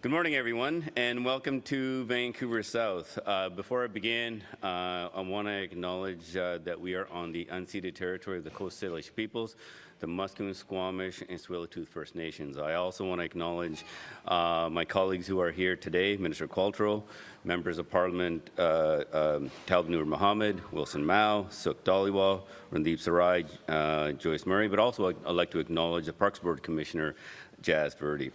Good morning, everyone, and welcome to Vancouver South. Before I begin, I want to acknowledge that we are on the unceded territory of the Coast Salish peoples, the Musqueam, Squamish, and Tsleil-Waututh First Nations. I also want to acknowledge my colleagues who are here today, Minister Qualtrough, Members of Parliament Talib Noor Mohammed, Wilson Mao, Suk Dhaliwal, Randeep Sarai, Joyce Murray, but also I'd like to acknowledge the Parks Board Commissioner, Jazz Verdi.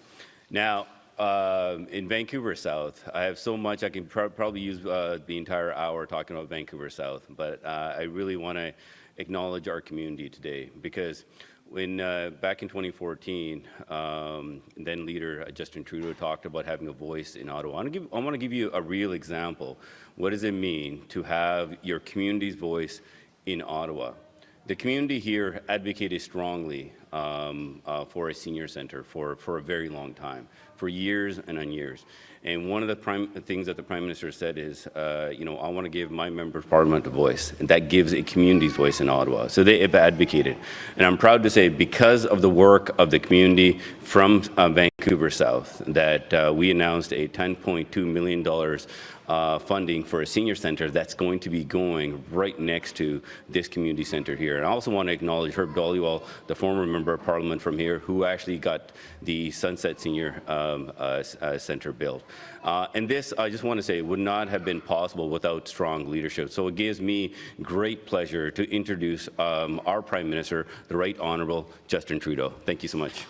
Now, in Vancouver South, I have so much I can probably use the entire hour talking about Vancouver South, but I really want to acknowledge our community today because when back in 2014, then leader Justin Trudeau talked about having a voice in Ottawa. I want to give you a real example. What does it mean to have your community's voice in Ottawa? The community here advocated strongly for a senior centre for a very long time, for years and on years. And one of the things that the Prime Minister said is, I want to give my member of Parliament a voice, and that gives a community's voice in Ottawa. So they advocated. And I'm proud to say, because of the work of the community from Vancouver South, that we announced a $10.2 million funding for a senior centre that's going to be going right next to this community centre here. And I also want to acknowledge Herb Dhaliwal, the former member of Parliament from here, who actually got the Sunset Senior Centre built. And this, I just want to say, would not have been possible without strong leadership. So it gives me great pleasure to introduce our Prime Minister, the Right Honourable Justin Trudeau. Thank you so much.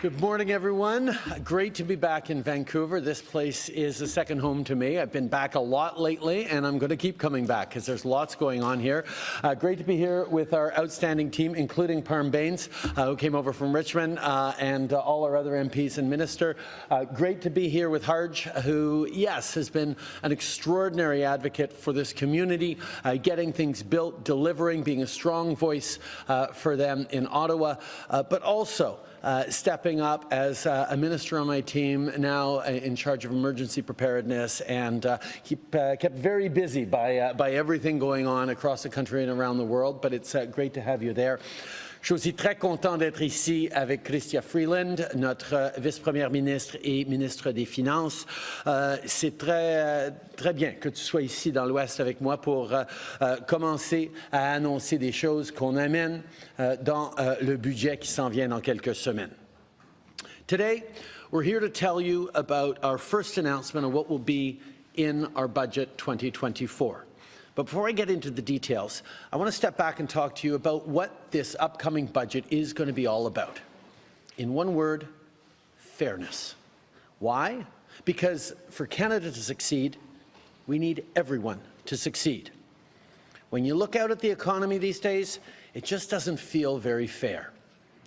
Good morning, everyone. Great to be back in Vancouver. This place is a second home to me. I've been back a lot lately, and I'm going to keep coming back because there's lots going on here. Great to be here with our outstanding team, including Parm Bains, who came over from Richmond, and all our other MPs and Minister. Great to be here with Harj, who, yes, has been an extraordinary advocate for this community, getting things built, delivering, being a strong voice for them in Ottawa, but also stepping up as a minister on my team, now in charge of emergency preparedness, and kept very busy by everything going on across the country and around the world, but it's great to have you there. Je suis aussi très content d'être ici avec Chrystia Freeland, notre vice-première ministre et ministre des Finances. C'est très bien que tu sois ici dans l'Ouest avec moi pour commencer à annoncer des choses qu'on amène dans le budget qui s'en vient dans quelques semaines. Today, we're here to tell you about our first announcement of what will be in our budget 2024. But before I get into the details, I want to step back and talk to you about what this upcoming budget is going to be all about. In one word, fairness. Why? Because for Canada to succeed, we need everyone to succeed. When you look out at the economy these days, it just doesn't feel very fair.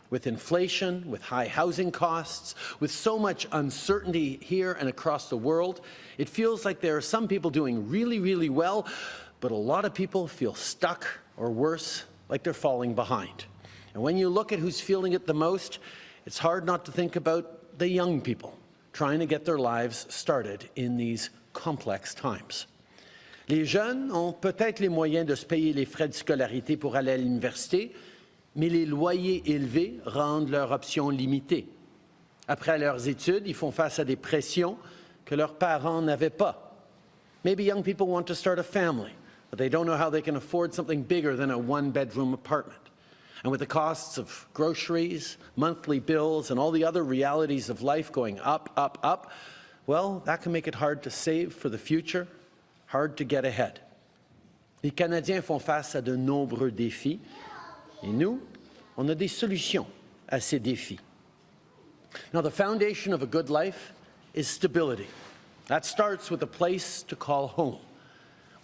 With inflation, with high housing costs, with so much uncertainty here and across the world, it feels like there are some people doing really, really well, but a lot of people feel stuck, or worse, like they're falling behind. And when you look at who's feeling it the most, it's hard not to think about the young people trying to get their lives started in these complex times. Les jeunes ont peut-être les moyens de se payer les frais de scolarité pour aller à l'université, mais les loyers élevés rendent leur option limitée. Après leurs études, ils font face à des pressions que leurs parents n'avaient pas. Maybe young people want to start a family, but they don't know how they can afford something bigger than a one-bedroom apartment. And with the costs of groceries, monthly bills, and all the other realities of life going up, up, up, well, that can make it hard to save for the future, hard to get ahead. Les Canadiens font face à de nombreux défis, et nous, on a des solutions à ces défis. Now, the foundation of a good life is stability. That starts with a place to call home.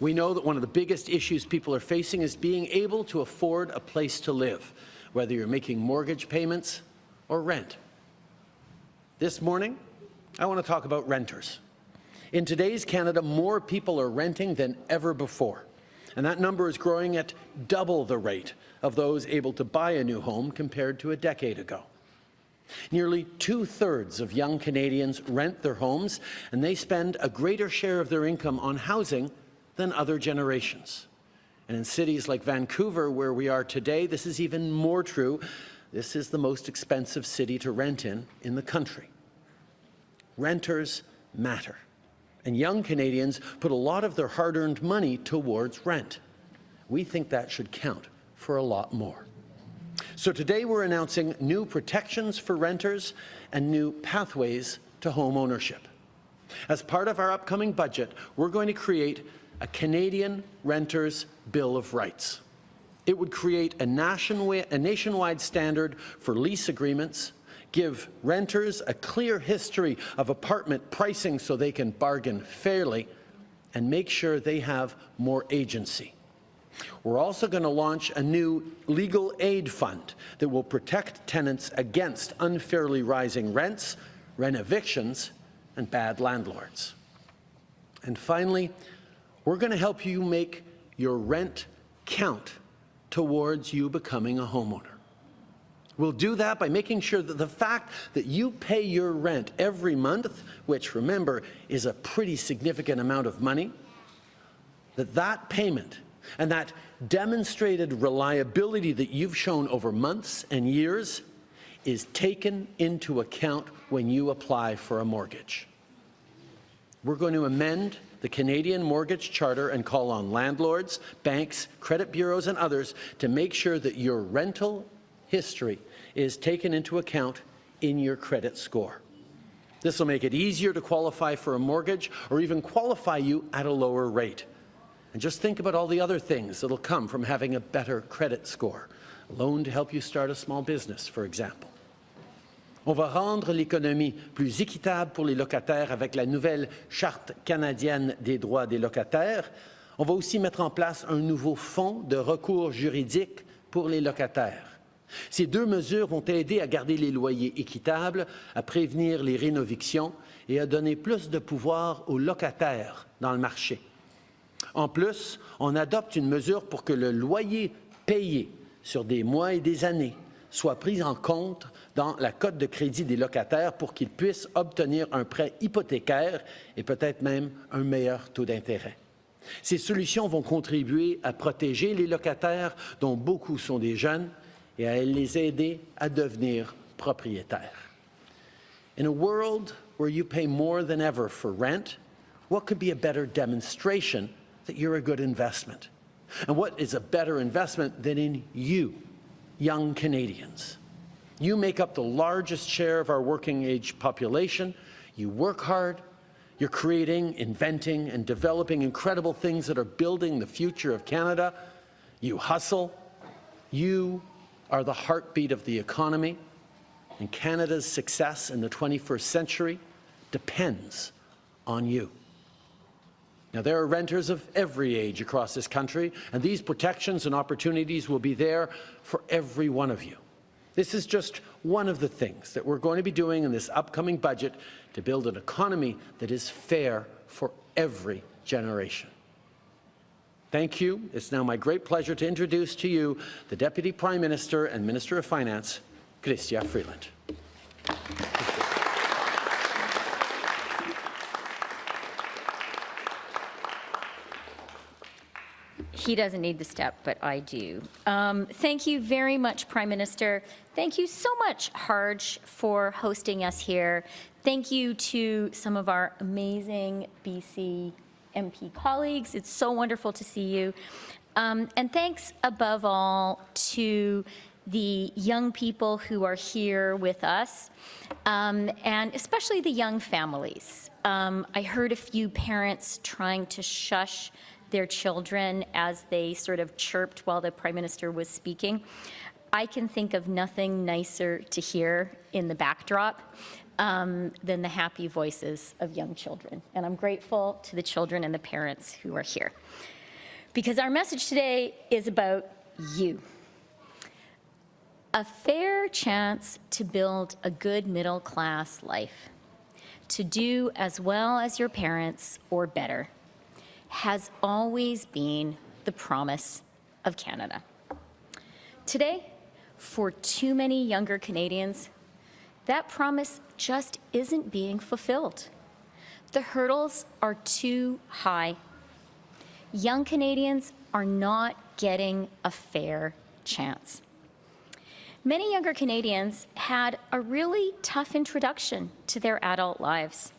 We know that one of the biggest issues people are facing is being able to afford a place to live, whether you're making mortgage payments or rent. This morning, I want to talk about renters. In today's Canada, more people are renting than ever before, and that number is growing at double the rate of those able to buy a new home compared to a decade ago. Nearly 2/3 of young Canadians rent their homes, and they spend a greater share of their income on housing than other generations. And in cities like Vancouver, where we are today, this is even more true. This is the most expensive city to rent in the country. Renters matter. And young Canadians put a lot of their hard-earned money towards rent. We think that should count for a lot more. So today we're announcing new protections for renters and new pathways to home ownership. As part of our upcoming budget, we're going to create a Canadian Renters' Bill of Rights. It would create a nationwide standard for lease agreements, give renters a clear history of apartment pricing so they can bargain fairly, and make sure they have more agency. We're also going to launch a new legal aid fund that will protect tenants against unfairly rising rents, rent evictions, and bad landlords. And finally, we're going to help you make your rent count towards you becoming a homeowner. We'll do that by making sure that the fact that you pay your rent every month, which, remember, is a pretty significant amount of money, that payment and that demonstrated reliability that you've shown over months and years is taken into account when you apply for a mortgage. We're going to amend the Canadian Mortgage Charter and call on landlords, banks, credit bureaus and others to make sure that your rental history is taken into account in your credit score. This will make it easier to qualify for a mortgage or even qualify you at a lower rate. And just think about all the other things that will come from having a better credit score. A loan to help you start a small business, for example. On va rendre l'économie plus équitable pour les locataires avec la nouvelle Charte canadienne des droits des locataires. On va aussi mettre en place un nouveau fonds de recours juridique pour les locataires. Ces deux mesures vont aider à garder les loyers équitables, à prévenir les rénovictions et à donner plus de pouvoir aux locataires dans le marché. En plus, on adopte une mesure pour que le loyer payé sur des mois et des années soit pris en compte dans la cote de crédit des locataires pour qu'ils puissent obtenir un prêt hypothécaire et peut-être même un meilleur taux d'intérêt. Ces solutions vont contribuer à protéger les locataires, dont beaucoup sont des jeunes, et à les aider à devenir propriétaires. In a world where you pay more than ever for rent, what could be a better demonstration that you're a good investment? And what is a better investment than in you, young Canadians? You make up the largest share of our working-age population. You work hard. You're creating, inventing, and developing incredible things that are building the future of Canada. You hustle. You are the heartbeat of the economy. And Canada's success in the 21st century depends on you. Now, there are renters of every age across this country, and these protections and opportunities will be there for every one of you. This is just one of the things that we're going to be doing in this upcoming budget to build an economy that is fair for every generation. Thank you. It's now my great pleasure to introduce to you the Deputy Prime Minister and Minister of Finance, Chrystia Freeland. He doesn't need the step, but I do. Thank you very much, Prime Minister. Thank you so much, Harj, for hosting us here. Thank you to some of our amazing BC MP colleagues. It's so wonderful to see you. And thanks above all to the young people who are here with us, and especially the young families. I heard a few parents trying to shush their children as they sort of chirped while the Prime Minister was speaking. I can think of nothing nicer to hear in the backdrop than the happy voices of young children. And I'm grateful to the children and the parents who are here. Because our message today is about you. A fair chance to build a good middle-class life, to do as well as your parents or better, has always been the promise of Canada. Today, for too many younger Canadians, that promise just isn't being fulfilled. The hurdles are too high. young Canadians are not getting a fair chance. Many younger Canadians had a really tough introduction to their adult lives.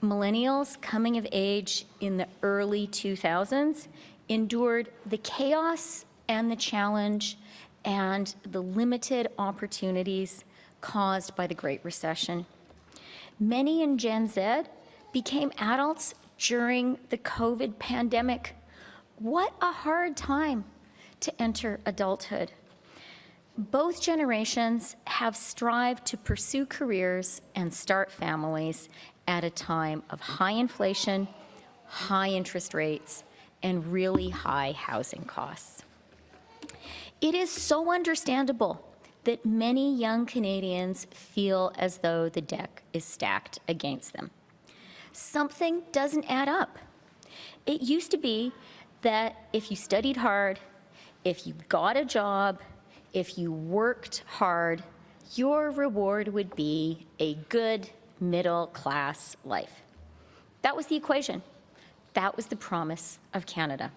Millennials coming of age in the early 2000s endured the chaos and the challenge and the limited opportunities caused by the Great Recession. Many in Gen Z became adults during the COVID pandemic. What a hard time to enter adulthood. Both generations have strived to pursue careers and start families at a time of high inflation, high interest rates, and really high housing costs. It is so understandable that many young Canadians feel as though the deck is stacked against them. Something doesn't add up. It used to be that if you studied hard, if you got a job, if you worked hard, your reward would be a good middle-class life. That was the equation. That was the promise of Canada.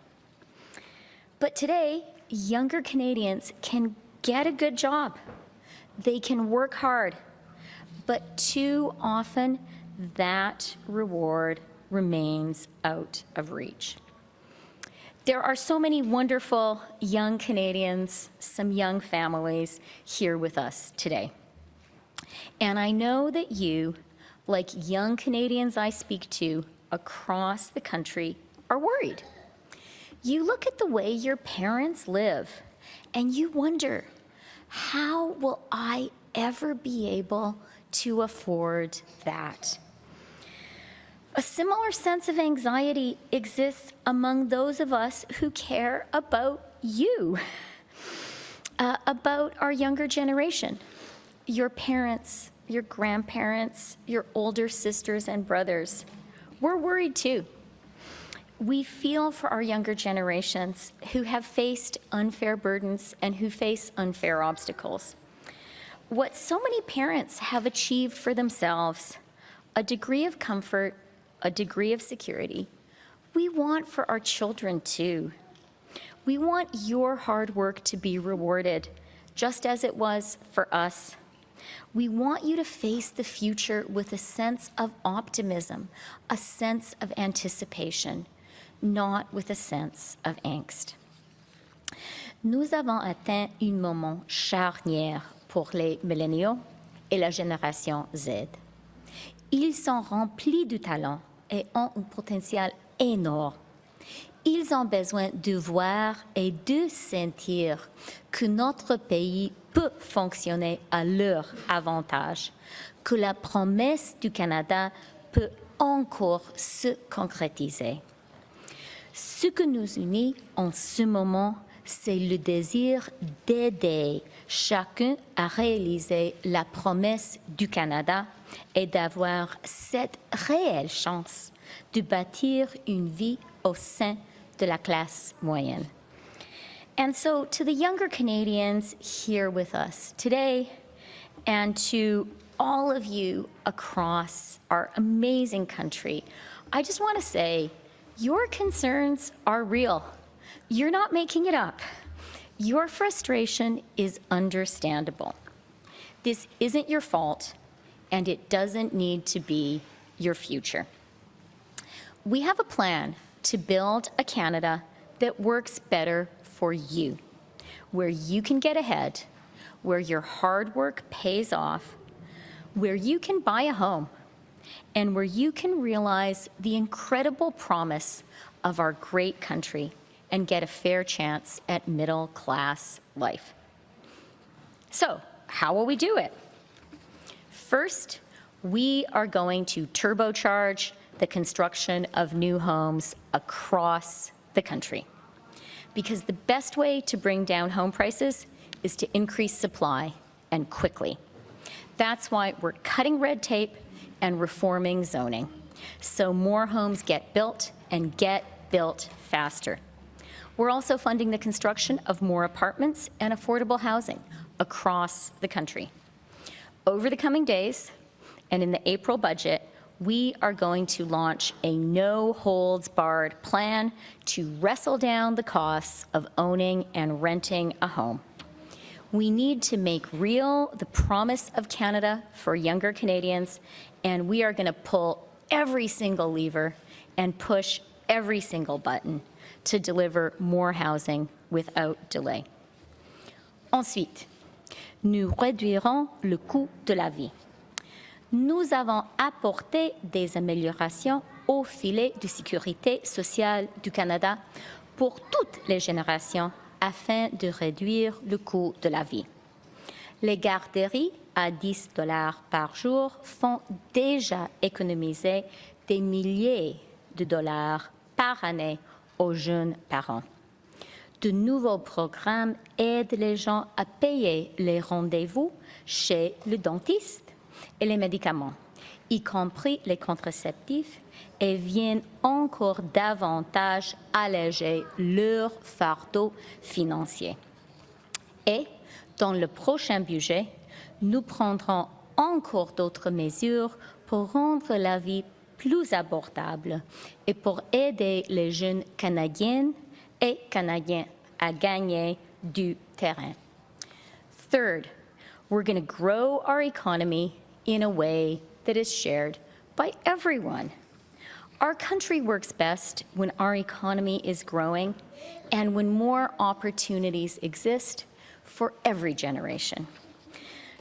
But today, younger Canadians can get a good job. They can work hard. But too often, that reward remains out of reach. There are so many wonderful young Canadians, some young families here with us today. And I know that you, like young Canadians I speak to across the country, are worried. You look at the way your parents live and you wonder, how will I ever be able to afford that? A similar sense of anxiety exists among those of us who care about you, about our younger generation, your parents, your grandparents, your older sisters and brothers. We're worried too. We feel for our younger generations who have faced unfair burdens and who face unfair obstacles. What so many parents have achieved for themselves, a degree of comfort, a degree of security, we want for our children too. We want your hard work to be rewarded, just as it was for us. We want you to face the future with a sense of optimism, a sense of anticipation, not with a sense of angst. Nous avons atteint un moment charnière pour les milléniaux et la génération Z. Ils sont remplis de talent et ont un potentiel énorme. Ils ont besoin de voir et de sentir que notre pays peut fonctionner à leur avantage, que la promesse du Canada peut encore se concrétiser. Ce que nous unit en ce moment, c'est le désir d'aider chacun à réaliser la promesse du Canada et d'avoir cette réelle chance de bâtir une vie au sein de la classe moyenne. And so to the younger Canadians here with us today, and to all of you across our amazing country, I just want to say, your concerns are real. You're not making it up. Your frustration is understandable. This isn't your fault, and it doesn't need to be your future. We have a plan to build a Canada that works better for you, where you can get ahead, where your hard work pays off, where you can buy a home, and where you can realize the incredible promise of our great country and get a fair chance at middle-class life. So, how will we do it? First, we are going to turbocharge the construction of new homes across the country. Because the best way to bring down home prices is to increase supply, and quickly. That's why we're cutting red tape and reforming zoning, so more homes get built and get built faster. We're also funding the construction of more apartments and affordable housing across the country. Over the coming days, and in the April budget, we are going to launch a no-holds-barred plan to wrestle down the costs of owning and renting a home. We need to make real the promise of Canada for younger Canadians, and we are going to pull every single lever and push every single button to deliver more housing without delay. Ensuite, nous réduirons le coût de la vie. Nous avons apporté des améliorations au filet de sécurité sociale du Canada pour toutes les générations afin de réduire le coût de la vie. Les garderies à 10 $ par jour font déjà économiser des milliers de dollars par année aux jeunes parents. De nouveaux programmes aident les gens à payer les rendez-vous chez le dentiste et les médicaments, y compris les contraceptifs, et viennent encore davantage alléger leur fardeau financier. Et dans le prochain budget, nous prendrons encore d'autres mesures pour rendre la vie plus abordable et pour aider les jeunes Canadiennes et Canadiens à gagner du terrain. Third, we're going to grow our economy in a way that is shared by everyone. Our country works best when our economy is growing and when more opportunities exist for every generation.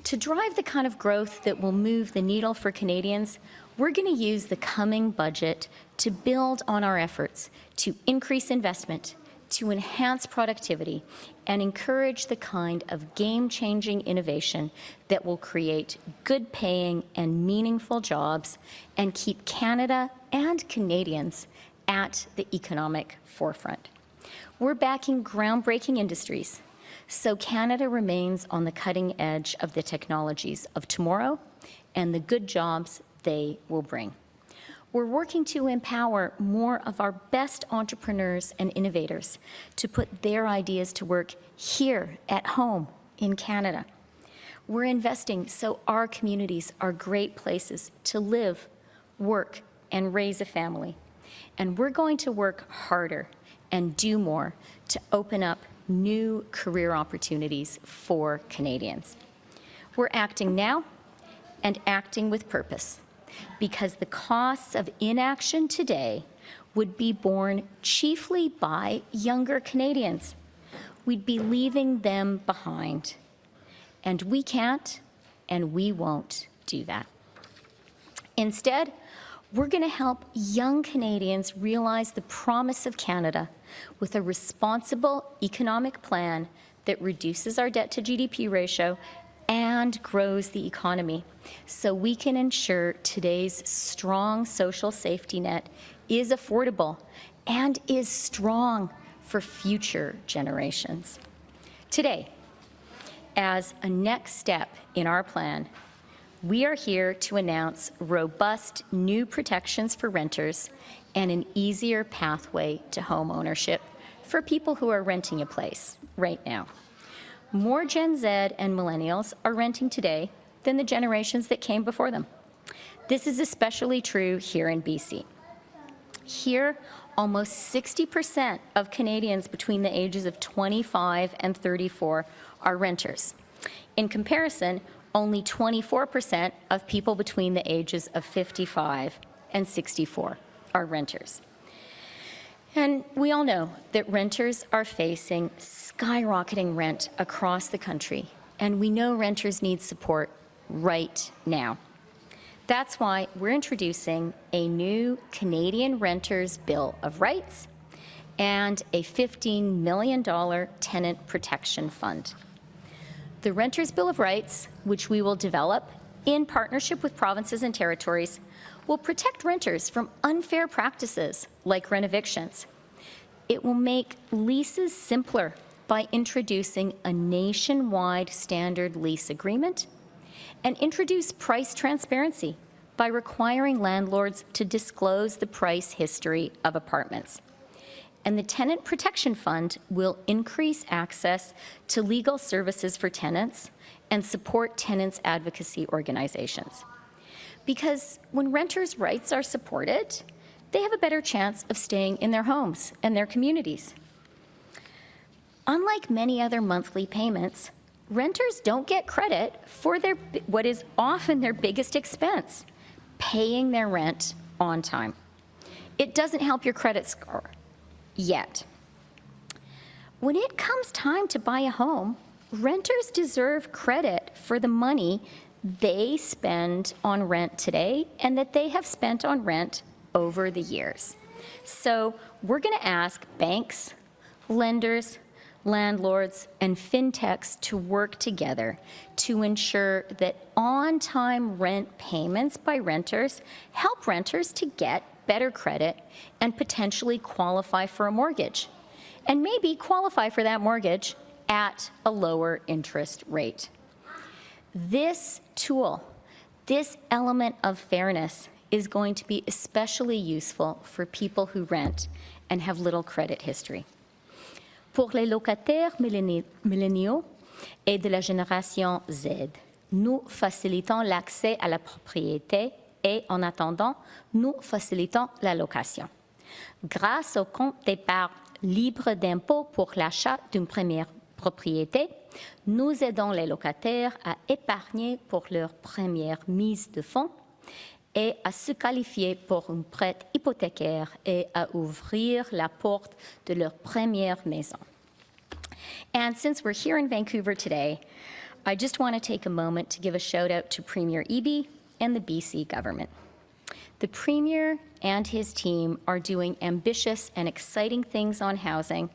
To drive the kind of growth that will move the needle for Canadians, we're going to use the coming budget to build on our efforts to increase investment, to enhance productivity, and encourage the kind of game-changing innovation that will create good-paying and meaningful jobs and keep Canada and Canadians at the economic forefront. We're backing groundbreaking industries, so Canada remains on the cutting edge of the technologies of tomorrow and the good jobs they will bring. We're working to empower more of our best entrepreneurs and innovators to put their ideas to work here at home in Canada. We're investing so our communities are great places to live, work, and raise a family. And we're going to work harder and do more to open up new career opportunities for Canadians. We're acting now and acting with purpose, because the costs of inaction today would be borne chiefly by younger Canadians. We'd be leaving them behind. And we can't and we won't do that. Instead, we're going to help young Canadians realize the promise of Canada with a responsible economic plan that reduces our debt to GDP ratio and grows the economy, so we can ensure today's strong social safety net is affordable and is strong for future generations. Today, as a next step in our plan, we are here to announce robust new protections for renters and an easier pathway to home ownership for people who are renting a place right now. More Gen Z and millennials are renting today than the generations that came before them. This is especially true here in BC. Here, almost 60% of Canadians between the ages of 25 and 34 are renters. In comparison, only 24% of people between the ages of 55 and 64 are renters. And we all know that renters are facing skyrocketing rent across the country, and we know renters need support right now. That's why we're introducing a new Canadian Renters Bill of Rights and a $15 million tenant protection fund. The Renters Bill of Rights, which we will develop in partnership with provinces and territories, will protect renters from unfair practices like rent evictions. It will make leases simpler by introducing a nationwide standard lease agreement and introduce price transparency by requiring landlords to disclose the price history of apartments. And the Tenant Protection Fund will increase access to legal services for tenants and support tenants' advocacy organizations. because when renters' rights are supported, they have a better chance of staying in their homes and their communities. Unlike many other monthly payments, renters don't get credit for what is often their biggest expense, paying their rent on time. It doesn't help your credit score yet. When it comes time to buy a home, renters deserve credit for the money they spend on rent today and that they have spent on rent over the years. So we're going to ask banks, lenders, landlords, and fintechs to work together to ensure that on-time rent payments by renters help renters to get better credit and potentially qualify for a mortgage, and maybe qualify for that mortgage at a lower interest rate. This tool, this element of fairness, is going to be especially useful for people who rent and have little credit history. Pour les locataires milléniaux et de la génération Z, nous facilitons l'accès à la propriété et, en attendant, nous facilitons la location. Grâce au compte d'épargne libre d'impôt pour l'achat d'une première propriété, nous aidons les locataires à épargner pour leur première mise de fonds et à se qualifier pour un prêt hypothécaire et à ouvrir la porte de leur première maison. And since we're here in Vancouver today, I just want to take a moment to give a shout out to Premier Eby and the BC government. The Premier and his team are doing ambitious and exciting things on housing.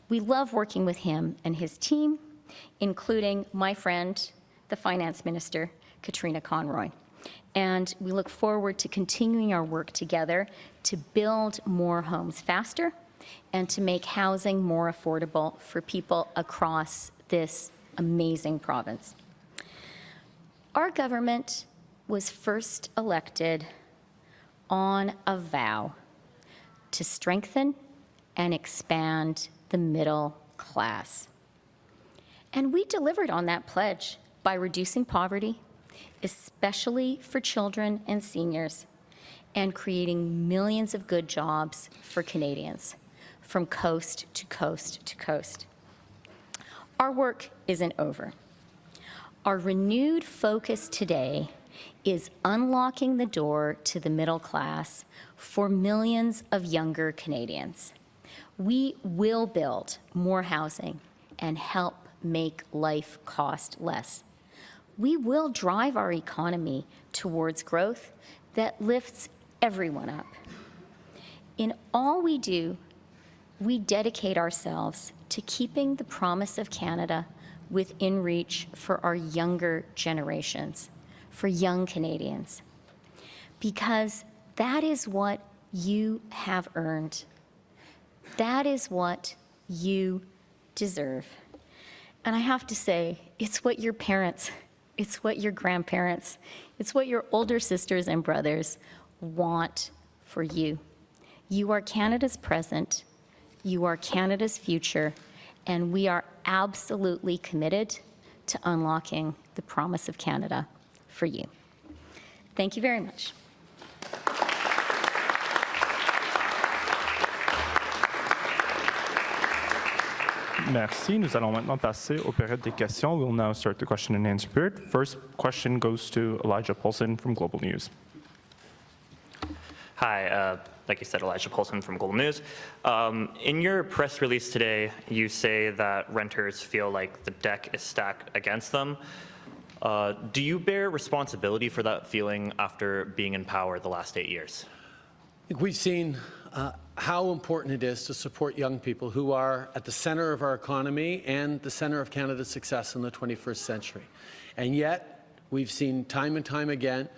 We love working with him and his team, including my friend, the Finance Minister, Katrina Conroy. And we look forward to continuing our work together to build more homes faster and to make housing more affordable for people across this amazing province. Our government was first elected on a vow to strengthen and expand the middle class. And we delivered on that pledge by reducing poverty, especially for children and seniors, and creating millions of good jobs for Canadians from coast to coast to coast. Our work isn't over. Our renewed focus today is unlocking the door to the middle class for millions of younger Canadians. We will build more housing and help make life cost less. We will drive our economy towards growth that lifts everyone up. In all we do, we dedicate ourselves to keeping the promise of Canada within reach for our younger generations, for young Canadians, because that is what you have earned. That is what you deserve. And I have to say, it's what your parents, it's what your grandparents, it's what your older sisters and brothers want for you. You are Canada's present, you are Canada's future, and we are absolutely committed to unlocking the promise of Canada for you. Thank you very much. Merci. Nous allons maintenant passer aux périodes des questions. We'll now start the question and answer period. First question goes to Elijah Paulson from Global News. Hi, like you said, Elijah Paulson from Global News. In your press release today, you say that renters feel like the deck is stacked against them. Do you bear responsibility for that feeling after being in power the last 8 years? I think we've seen how important it is to support young people who are at the center of our economy and the center of Canada's success in the 21st century. And yet, we've seen time and time again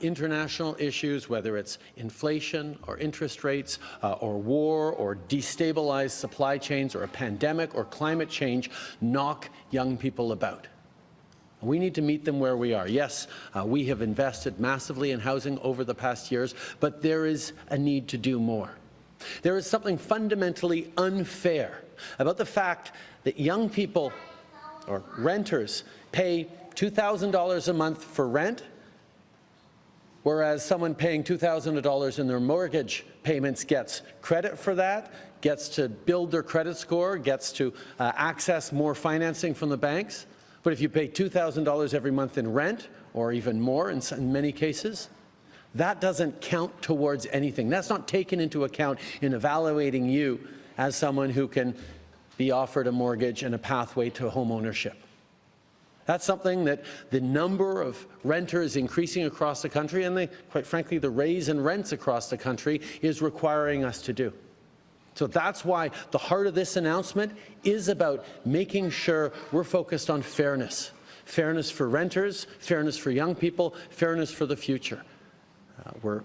international issues, whether it's inflation or interest rates or war or destabilized supply chains or a pandemic or climate change, knock young people about. We need to meet them where we are. Yes, we have invested massively in housing over the past years, but there is a need to do more. There is something fundamentally unfair about the fact that young people or renters pay $2,000 a month for rent, whereas someone paying $2,000 in their mortgage payments gets credit for that, gets to build their credit score, gets to access more financing from the banks. But if you pay $2,000 every month in rent, or even more in many cases, that doesn't count towards anything. That's not taken into account in evaluating you as someone who can be offered a mortgage and a pathway to home ownership. That's something that the number of renters increasing across the country, and quite frankly, the raise in rents across the country is requiring us to do. So that's why the heart of this announcement is about making sure we're focused on fairness. Fairness for renters, fairness for young people, fairness for the future. We're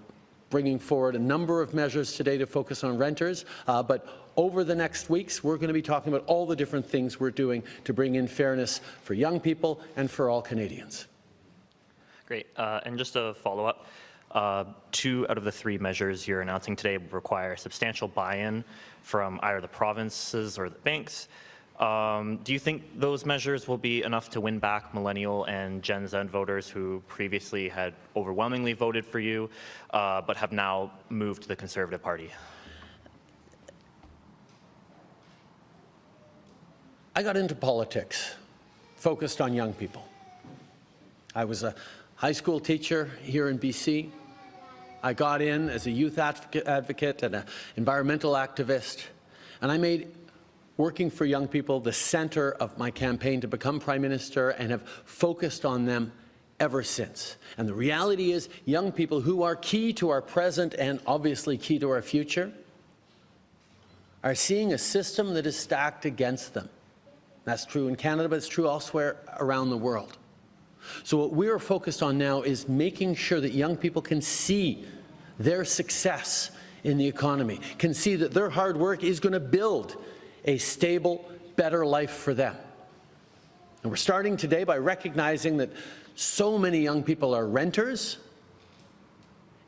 bringing forward a number of measures today to focus on renters, but over the next weeks, we're going to be talking about all the different things we're doing to bring in fairness for young people and for all Canadians. Great. And just a follow-up, 2 out of the 3 measures you're announcing today require substantial buy-in from either the provinces or the banks. Do you think those measures will be enough to win back millennial and Gen Z voters who previously had overwhelmingly voted for you, but have now moved to the Conservative Party? I got into politics focused on young people. I was a high school teacher here in BC. I got in as a youth advocate and an environmental activist, and I made working for young people the center of my campaign to become Prime Minister, and have focused on them ever since. And the reality is, young people who are key to our present and obviously key to our future are seeing a system that is stacked against them. That's true in Canada, but it's true elsewhere around the world. So what we're focused on now is making sure that young people can see their success in the economy, can see that their hard work is going to build a stable, better life for them. And we're starting today by recognizing that so many young people are renters,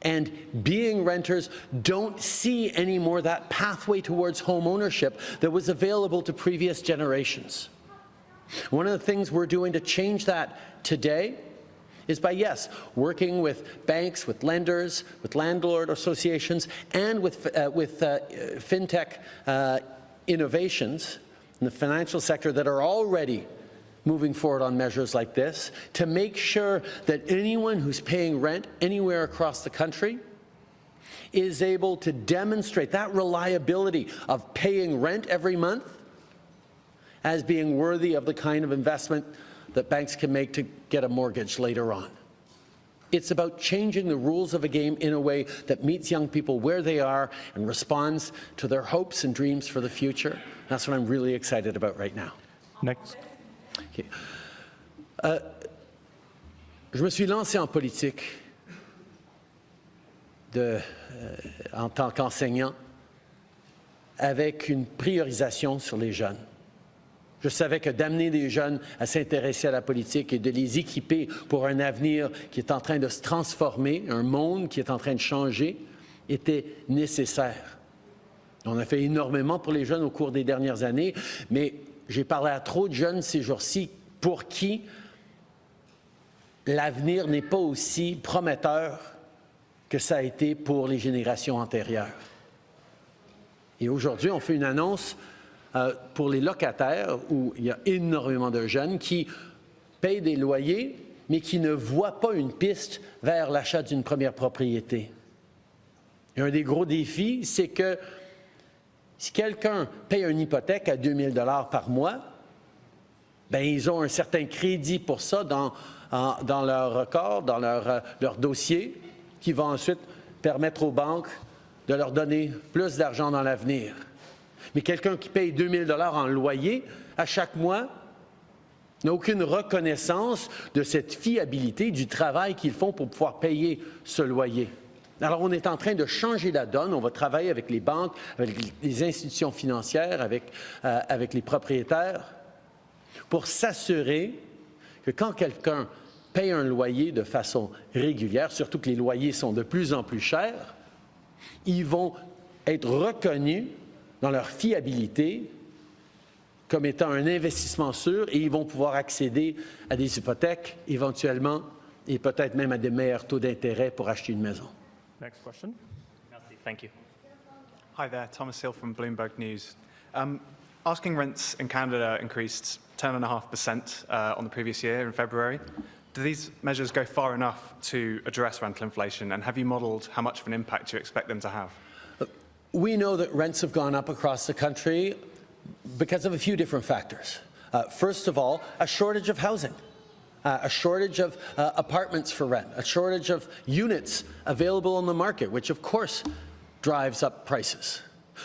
and being renters don't see anymore that pathway towards home ownership that was available to previous generations. One of the things we're doing to change that today is by, yes, working with banks, with lenders, with landlord associations, and with fintech innovations in the financial sector that are already moving forward on measures like this, to make sure that anyone who's paying rent anywhere across the country is able to demonstrate that reliability of paying rent every month as being worthy of the kind of investment that banks can make to get a mortgage later on. It's about changing the rules of a game in a way that meets young people where they are and responds to their hopes and dreams for the future. That's what I'm really excited about right now. Next. Okay. Je me suis lancé en politique en tant qu'enseignant avec une priorisation sur les jeunes. Je savais que d'amener les jeunes à s'intéresser à la politique et de les équiper pour un avenir qui est en train de se transformer, un monde qui est en train de changer, était nécessaire. On a fait énormément pour les jeunes au cours des dernières années, mais j'ai parlé à trop de jeunes ces jours-ci pour qui l'avenir n'est pas aussi prometteur que ça a été pour les générations antérieures. Et aujourd'hui, on fait une annonce pour les locataires où il y a énormément de jeunes qui payent des loyers, mais qui ne voient pas une piste vers l'achat d'une première propriété. Et un des gros défis, c'est que si quelqu'un paye une hypothèque à 2 000 $ par mois, bien, ils ont un certain crédit pour ça dans leur record, dans leur dossier, qui va ensuite permettre aux banques de leur donner plus d'argent dans l'avenir. Mais quelqu'un qui paye 2 000 $ en loyer à chaque mois n'a aucune reconnaissance de cette fiabilité du travail qu'ils font pour pouvoir payer ce loyer. Alors, on est en train de changer la donne. On va travailler avec les banques, avec les institutions financières, avec les propriétaires, pour s'assurer que quand quelqu'un paye un loyer de façon régulière, surtout que les loyers sont de plus en plus chers, ils vont être reconnus dans leur fiabilité comme étant un investissement sûr, et ils vont pouvoir accéder à des hypothèques éventuellement et peut-être même à des meilleurs taux d'intérêt pour acheter une maison. Next question. Merci. Thank you. Hi there, Thomas Hill from Bloomberg News. Asking rents in Canada increased 10.5% on the previous year in February. Do these measures go far enough to address rental inflation, and have you modelled how much of an impact you expect them to have? We know that rents have gone up across the country because of a few different factors. First of all, a shortage of housing. A shortage of apartments for rent, a shortage of units available on the market, which of course drives up prices.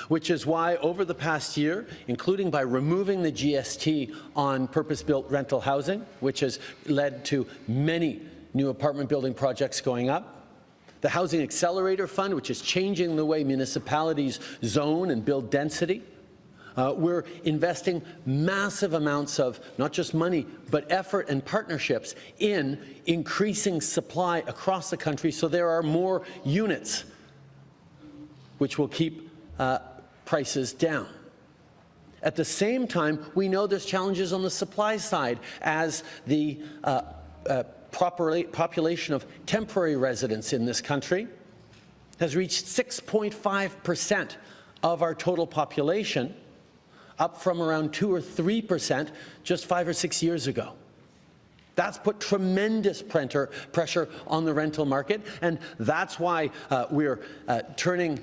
Which is why over the past year, including by removing the GST on purpose-built rental housing, which has led to many new apartment building projects going up, the Housing Accelerator Fund, which is changing the way municipalities zone and build density, we're investing massive amounts of not just money, but effort and partnerships in increasing supply across the country so there are more units, which will keep prices down. At the same time, we know there's challenges on the supply side as the population of temporary residents in this country has reached 6.5% of our total population, up from around 2 or 3% just 5 or 6 years ago. That's put tremendous pressure on the rental market, and that's why we're turning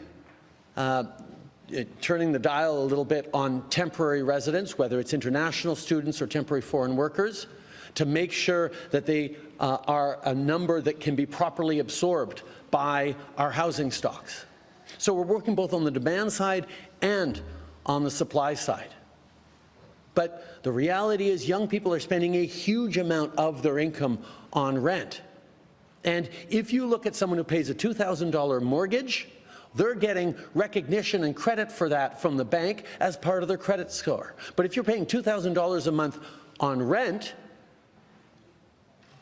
the dial a little bit on temporary residents, whether it's international students or temporary foreign workers, to make sure that they are a number that can be properly absorbed by our housing stocks. So we're working both on the demand side and on the supply side. But the reality is young people are spending a huge amount of their income on rent. And if you look at someone who pays a $2,000 mortgage, they're getting recognition and credit for that from the bank as part of their credit score. But if you're paying $2,000 a month on rent,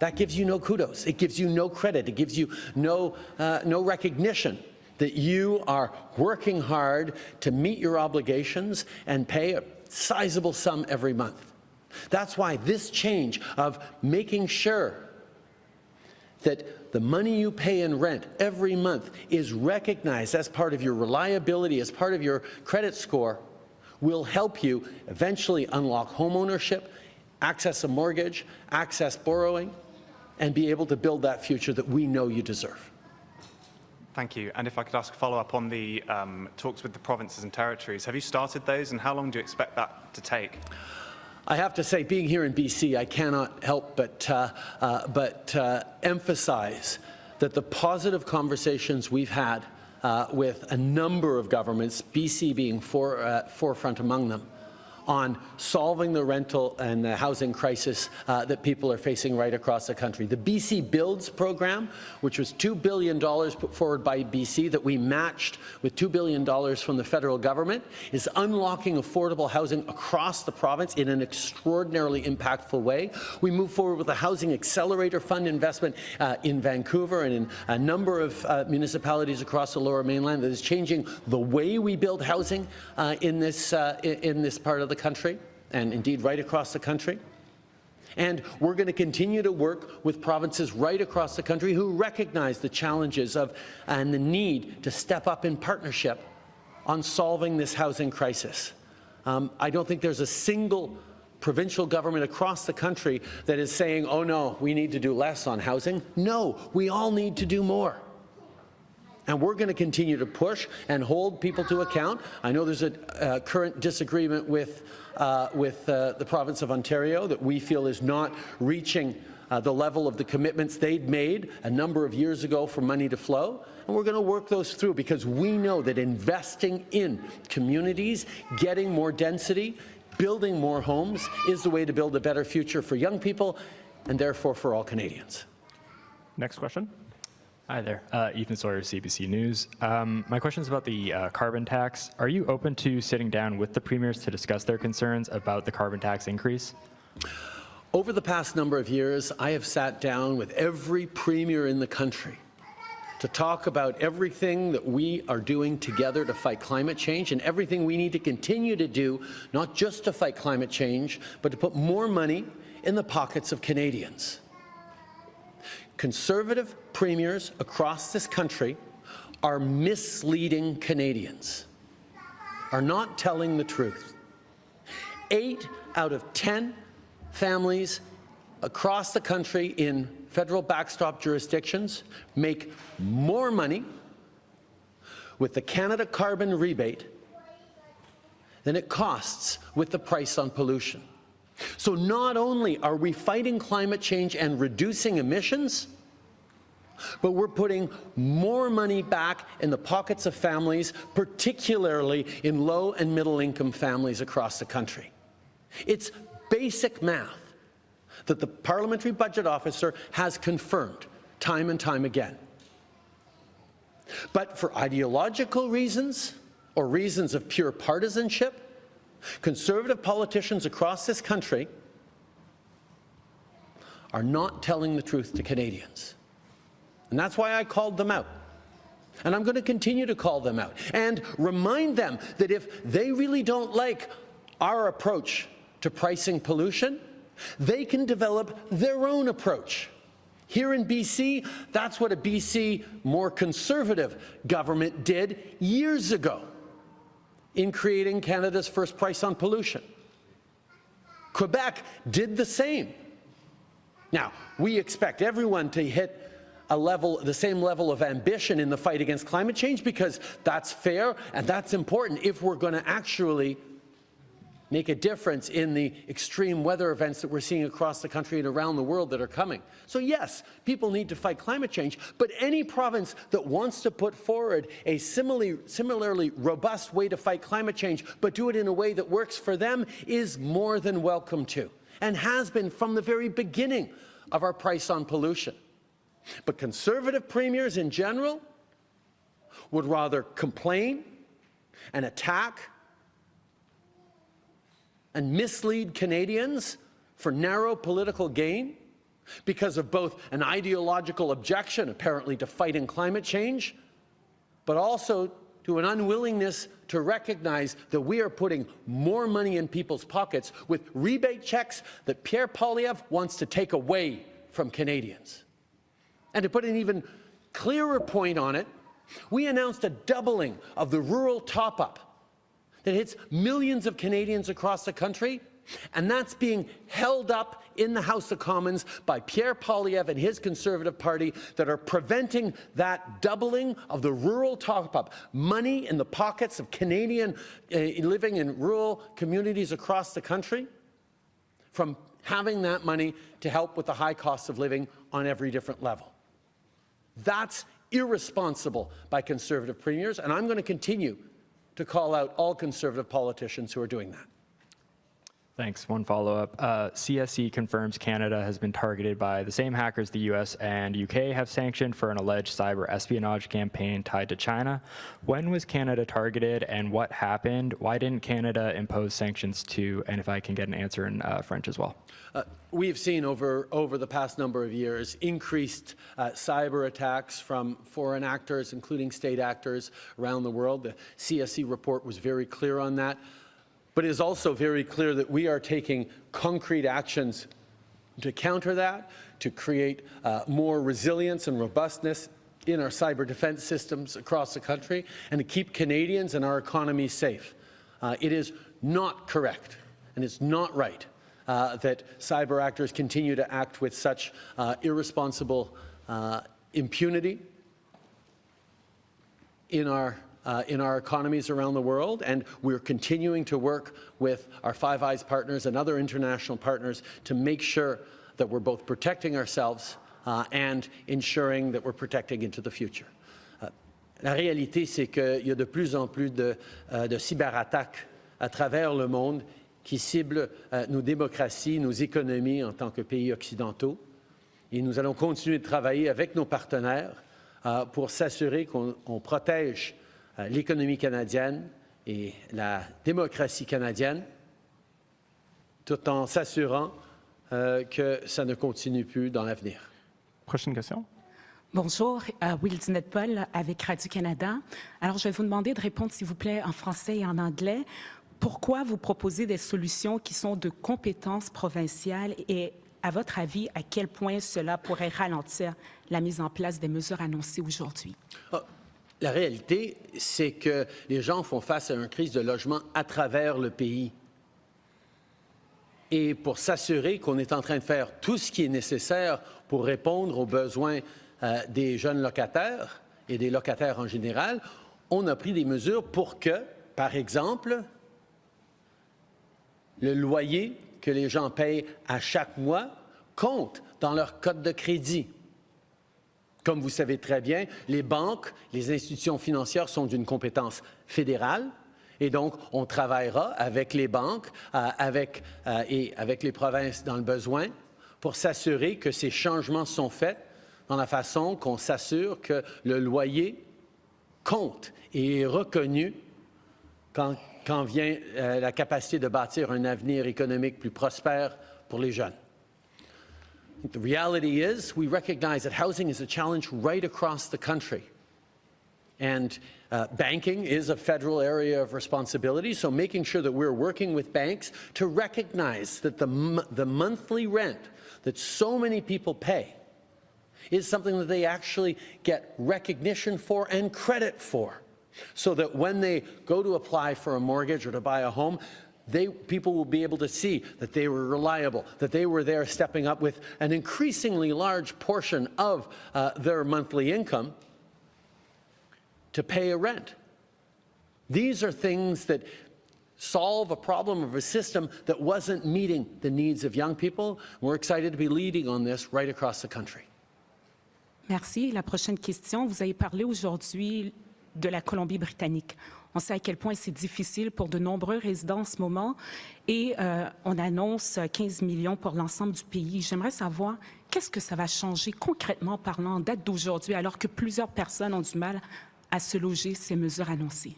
that gives you no kudos. It gives you no credit. It gives you no recognition that you are working hard to meet your obligations and pay a sizable sum every month. That's why this change of making sure that the money you pay in rent every month is recognized as part of your reliability, as part of your credit score, will help you eventually unlock home ownership, access a mortgage, access borrowing, and be able to build that future that we know you deserve. Thank you. And if I could ask a follow-up on the talks with the provinces and territories, have you started those, and how long do you expect that to take? I have to say, being here in BC, I cannot help but emphasize that the positive conversations we've had with a number of governments, BC being forefront among them, on solving the rental and the housing crisis that people are facing right across the country. The BC Builds program, which was $2 billion put forward by BC that we matched with $2 billion from the federal government, is unlocking affordable housing across the province in an extraordinarily impactful way. We move forward with the Housing Accelerator Fund investment in Vancouver and in a number of municipalities across the Lower Mainland that is changing the way we build housing in this part of the country, and indeed right across the country. And we're going to continue to work with provinces right across the country who recognize the challenges of and the need to step up in partnership on solving this housing crisis. I don't think there's a single provincial government across the country that is saying, oh no, we need to do less on housing. No, we all need to do more. And we're going to continue to push and hold people to account. I know there's a current disagreement with the province of Ontario that we feel is not reaching the level of the commitments they'd made a number of years ago for money to flow. And we're going to work those through because we know that investing in communities, getting more density, building more homes is the way to build a better future for young people and therefore for all Canadians. Next question. Hi there, Ethan Sawyer, CBC News. My question is about the carbon tax. Are you open to sitting down with the premiers to discuss their concerns about the carbon tax increase? Over the past number of years, I have sat down with every premier in the country to talk about everything that we are doing together to fight climate change and everything we need to continue to do, not just to fight climate change, but to put more money in the pockets of Canadians. Conservative premiers across this country are misleading Canadians, are not telling the truth. 8 out of 10 families across the country in federal backstop jurisdictions make more money with the Canada carbon rebate than it costs with the price on pollution. So not only are we fighting climate change and reducing emissions, but we're putting more money back in the pockets of families, particularly in low and middle income families across the country. It's basic math that the Parliamentary Budget Officer has confirmed time and time again. But for ideological reasons or reasons of pure partisanship, Conservative politicians across this country are not telling the truth to Canadians. And that's why I called them out. And I'm going to continue to call them out and remind them that if they really don't like our approach to pricing pollution, they can develop their own approach. Here in BC, that's what a BC more conservative government did years ago in creating Canada's first price on pollution. Quebec did the same. Now, we expect everyone to hit the same level of ambition in the fight against climate change because that's fair and that's important if we're going to actually make a difference in the extreme weather events that we're seeing across the country and around the world that are coming. So yes, people need to fight climate change, but any province that wants to put forward a similarly robust way to fight climate change, but do it in a way that works for them, is more than welcome to, and has been from the very beginning of our price on pollution. But Conservative premiers in general would rather complain and attack and mislead Canadians for narrow political gain because of both an ideological objection, apparently, to fighting climate change, but also to an unwillingness to recognize that we are putting more money in people's pockets with rebate checks that Pierre Poilievre wants to take away from Canadians. And to put an even clearer point on it, we announced a doubling of the rural top-up that hits millions of Canadians across the country, and that's being held up in the House of Commons by Pierre Poilievre and his Conservative Party that are preventing that doubling of the rural top-up, money in the pockets of Canadian living in rural communities across the country, from having that money to help with the high cost of living on every different level. That's irresponsible by Conservative premiers, and I'm going to continue to call out all Conservative politicians who are doing that. Thanks. One follow-up. CSE confirms Canada has been targeted by the same hackers the US and UK have sanctioned for an alleged cyber espionage campaign tied to China. When was Canada targeted and what happened? Why didn't Canada impose sanctions too? And if I can get an answer in French as well. We've seen over the past number of years increased cyber attacks from foreign actors, including state actors around the world. The CSE report was very clear on that. But it is also very clear that we are taking concrete actions to counter that, to create more resilience and robustness in our cyber defense systems across the country, and to keep Canadians and our economy safe. It is not correct, and it's not right that cyber actors continue to act with such irresponsible impunity in our economies around the world, and we're continuing to work with our Five Eyes partners and other international partners to make sure that we're both protecting ourselves and ensuring that we're protecting into the future. La réalité, c'est qu'il y a de plus en plus de cyberattaques à travers le monde qui ciblent nos démocraties, nos économies en tant que pays occidentaux. Et nous allons continuer de travailler avec nos partenaires pour s'assurer qu'on protège l'économie canadienne et la démocratie canadienne, tout en s'assurant que ça ne continue plus dans l'avenir. Prochaine question. Bonjour, Wildinette Paul avec Radio-Canada. Alors, je vais vous demander de répondre, s'il vous plaît, en français et en anglais. Pourquoi vous proposez des solutions qui sont de compétences provinciales et à votre avis, à quel point cela pourrait ralentir la mise en place des mesures annoncées aujourd'hui? La réalité, c'est que les gens font face à une crise de logement à travers le pays. Et pour s'assurer qu'on est en train de faire tout ce qui est nécessaire pour répondre aux besoins des jeunes locataires et des locataires en général, on a pris des mesures pour que, par exemple, le loyer que les gens payent à chaque mois compte dans leur code de crédit. Comme vous savez très bien, les banques, les institutions financières sont d'une compétence fédérale. Et donc, on travaillera avec les banques et avec les provinces dans le besoin pour s'assurer que ces changements sont faits dans la façon qu'on s'assure que le loyer compte et est reconnu quand vient la capacité de bâtir un avenir économique plus prospère pour les jeunes. The reality is, we recognize that housing is a challenge right across the country. And banking is a federal area of responsibility, so making sure that we're working with banks to recognize that the monthly rent that so many people pay is something that they actually get recognition for and credit for, so that when they go to apply for a mortgage or to buy a home, people will be able to see that they were reliable, that they were there stepping up with an increasingly large portion of their monthly income to pay a rent. These are things that solve a problem of a system that wasn't meeting the needs of young people. We're excited to be leading on this right across the country. Merci. La prochaine question. Vous avez parlé aujourd'hui de la Colombie-Britannique. On sait à quel point c'est difficile pour de nombreux résidents en ce moment et on annonce 15 millions pour l'ensemble du pays. J'aimerais savoir qu'est-ce que ça va changer concrètement parlant en date d'aujourd'hui alors que plusieurs personnes ont du mal à se loger ces mesures annoncées?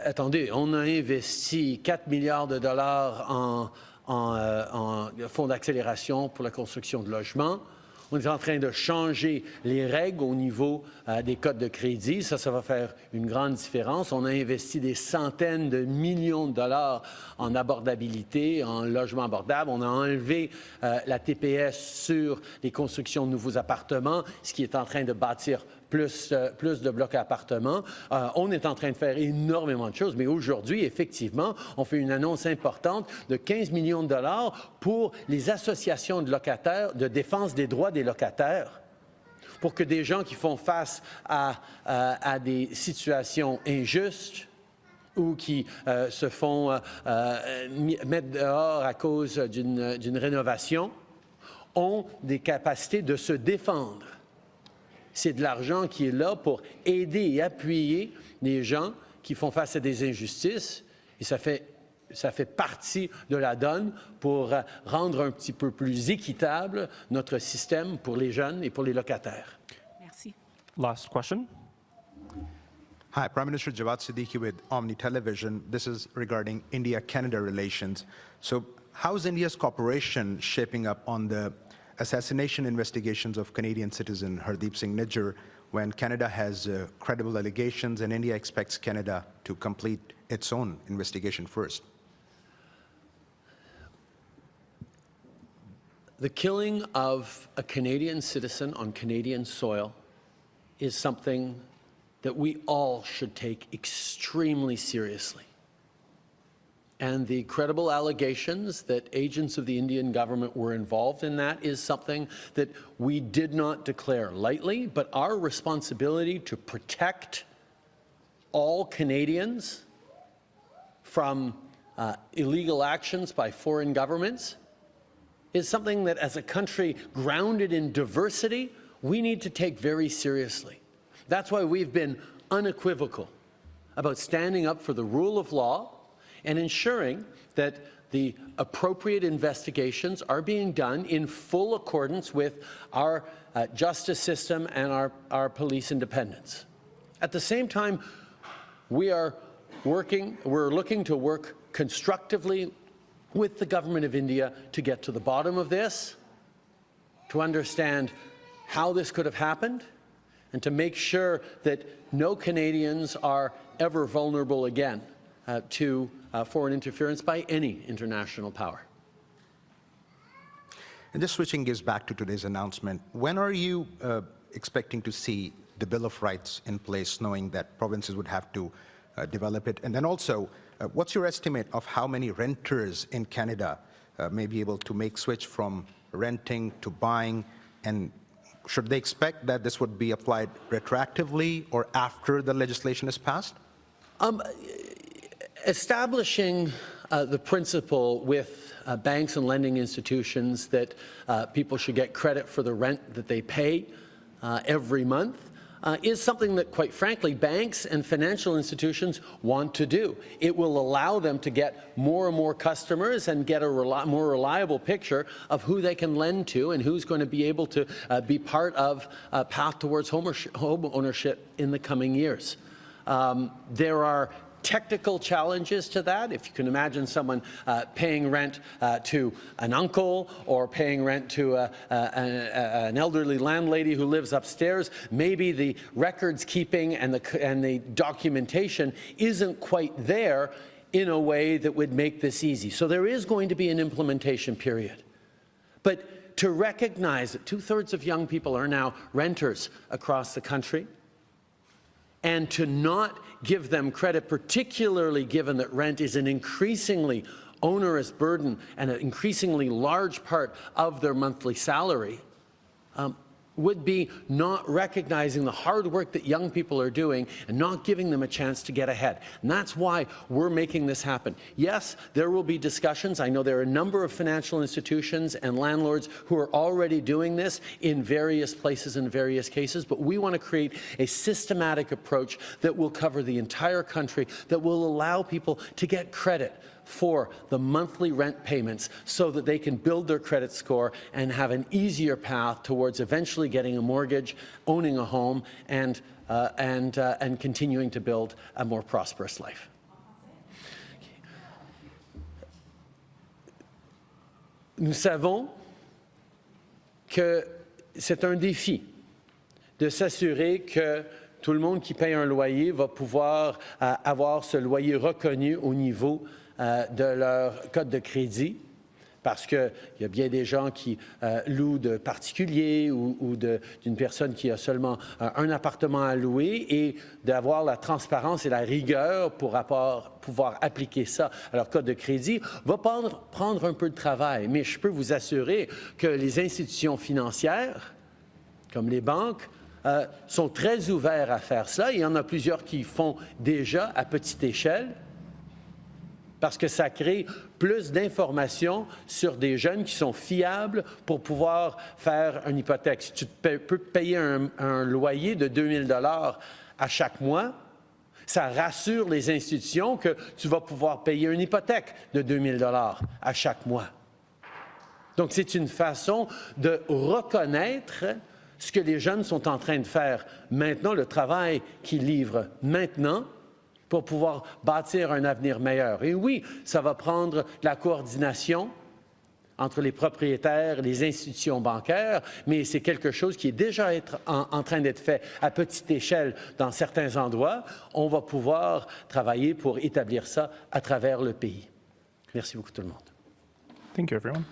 Attendez, on a investi 4 milliards de dollars en fonds d'accélération pour la construction de logements. On est en train de changer les règles au niveau des codes de crédit. Ça va faire une grande différence. On a investi des centaines de millions de dollars en abordabilité, en logement abordable. On a enlevé la TPS sur les constructions de nouveaux appartements, ce qui est en train de bâtir plus de blocs à appartements. On est en train de faire énormément de choses, mais aujourd'hui, effectivement, on fait une annonce importante de 15 millions de dollars pour les associations de locataires, de défense des droits des locataires, pour que des gens qui font face à des situations injustes ou qui se font mettre dehors à cause d'une rénovation, ont des capacités de se défendre. C'est de l'argent qui est là pour aider et appuyer les gens qui font face à des injustices. Et ça fait partie de la donne pour rendre un petit peu plus équitable notre système pour les jeunes et pour les locataires. Merci. Last question. Hi, Prime Minister Javad Siddiqui with Omni Television. This is regarding India-Canada relations. So how's India's cooperation shaping up on the assassination investigations of Canadian citizen Hardeep Singh Nijjar when Canada has credible allegations and India expects Canada to complete its own investigation first? The killing of a Canadian citizen on Canadian soil is something that we all should take extremely seriously. And the credible allegations that agents of the Indian government were involved in that is something that we did not declare lightly, but our responsibility to protect all Canadians from illegal actions by foreign governments is something that, as a country grounded in diversity, we need to take very seriously. That's why we've been unequivocal about standing up for the rule of law and ensuring that the appropriate investigations are being done in full accordance with our justice system and our police independence. At the same time, we're looking to work constructively with the government of India to get to the bottom of this, to understand how this could have happened, and to make sure that no Canadians are ever vulnerable again to foreign interference by any international power. And just switching gears back to today's announcement, when are you expecting to see the Bill of Rights in place, knowing that provinces would have to develop it? And then also, what's your estimate of how many renters in Canada may be able to make switch from renting to buying? And should they expect that this would be applied retroactively or after the legislation is passed? Establishing the principle with banks and lending institutions that people should get credit for the rent that they pay every month is something that, quite frankly, banks and financial institutions want to do. It will allow them to get more and more customers and get a more reliable picture of who they can lend to and who's going to be able to be part of a path towards home ownership in the coming years. There are technical challenges to that. If you can imagine someone paying rent to an uncle or paying rent to an elderly landlady who lives upstairs, maybe the records keeping and the documentation isn't quite there in a way that would make this easy. So there is going to be an implementation period. But to recognize that 2/3 of young people are now renters across the country, and to not give them credit, particularly given that rent is an increasingly onerous burden and an increasingly large part of their monthly salary, would be not recognizing the hard work that young people are doing and not giving them a chance to get ahead. And that's why we're making this happen. Yes, there will be discussions. I know there are a number of financial institutions and landlords who are already doing this in various places and various cases, but we want to create a systematic approach that will cover the entire country, that will allow people to get credit for the monthly rent payments so that they can build their credit score and have an easier path towards eventually getting a mortgage, owning a home, and continuing to build a more prosperous life. Nous savons que c'est un défi de s'assurer que tout le monde qui paye un loyer va pouvoir avoir ce loyer reconnu au niveau de leur code de crédit, parce qu'il y a bien des gens qui louent de particuliers ou d'une personne qui a seulement un appartement à louer, et d'avoir la transparence et la rigueur pour pouvoir appliquer ça à leur code de crédit va prendre un peu de travail. Mais je peux vous assurer que les institutions financières, comme les banques, sont très ouverts à faire ça. Il y en a plusieurs qui font déjà à petite échelle, parce que ça crée plus d'informations sur des jeunes qui sont fiables pour pouvoir faire une hypothèque. Si tu peux payer un loyer de 2 000 $ à chaque mois, ça rassure les institutions que tu vas pouvoir payer une hypothèque de 2 000 $ à chaque mois. Donc, c'est une façon de reconnaître ce que les jeunes sont en train de faire maintenant, le travail qu'ils livrent maintenant, pour pouvoir bâtir un avenir meilleur. Et oui, ça va prendre de la coordination entre les propriétaires et les institutions bancaires, mais c'est quelque chose qui est déjà en train d'être fait à petite échelle dans certains endroits. On va pouvoir travailler pour établir ça à travers le pays. Merci beaucoup tout le monde. Thank you, everyone.